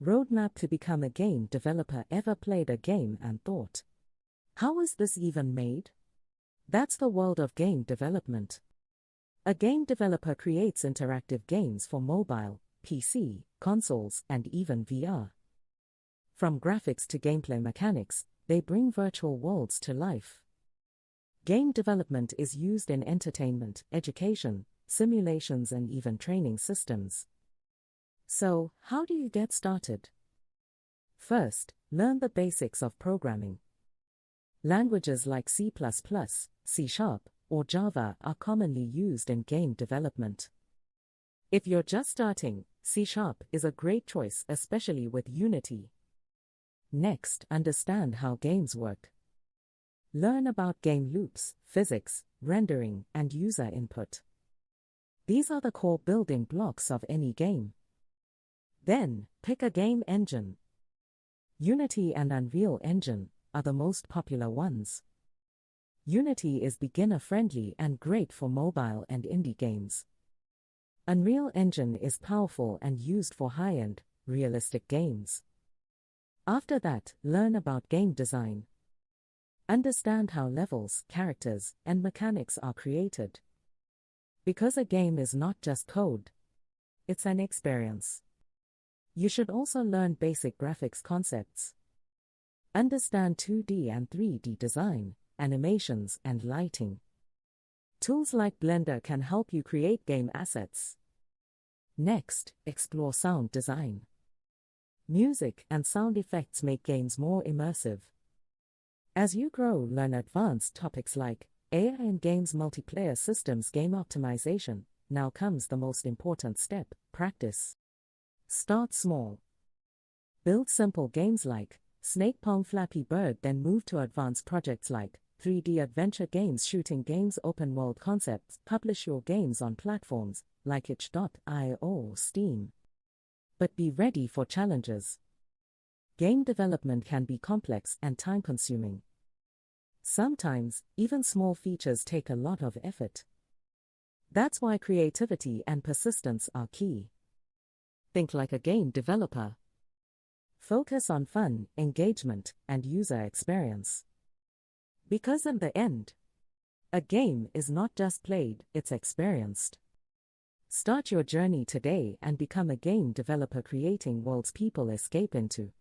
Roadmap to become a game developer. Ever played a game and thought, how is this even made? That's the world of game development. A game developer creates interactive games for mobile, PC, consoles, and even VR. From graphics to gameplay mechanics, they bring virtual worlds to life. Game development is used in entertainment, education, simulations, and even training systems. So, how do you get started? First, learn the basics of programming. Languages like C++, C#, or Java are commonly used in game development. If you're just starting, C# is a great choice, especially with Unity. Next, understand how games work. Learn about game loops, physics, rendering, and user input. These are the core building blocks of any game. Then, pick a game engine. Unity and Unreal Engine are the most popular ones. Unity is beginner-friendly and great for mobile and indie games. Unreal Engine is powerful and used for high-end, realistic games. After that, learn about game design. Understand how levels, characters, and mechanics are created. Because a game is not just code, it's an experience. You should also learn basic graphics concepts. Understand 2D and 3D design, animations, and lighting. Tools like Blender can help you create game assets. Next, explore sound design. Music and sound effects make games more immersive. As you grow, learn advanced topics like AI in games, multiplayer systems, game optimization. Now comes the most important step: practice. Start small. Build simple games like Snake Pong, Flappy Bird, then move to advanced projects like 3D adventure games, shooting games, open world concepts. Publish your games on platforms like itch.io or Steam. But be ready for challenges. Game development can be complex and time-consuming. Sometimes, even small features take a lot of effort. That's why creativity and persistence are key. Think like a game developer. Focus on fun, engagement, and user experience. Because in the end, a game is not just played, it's experienced. Start your journey today and become a game developer, creating worlds people escape into.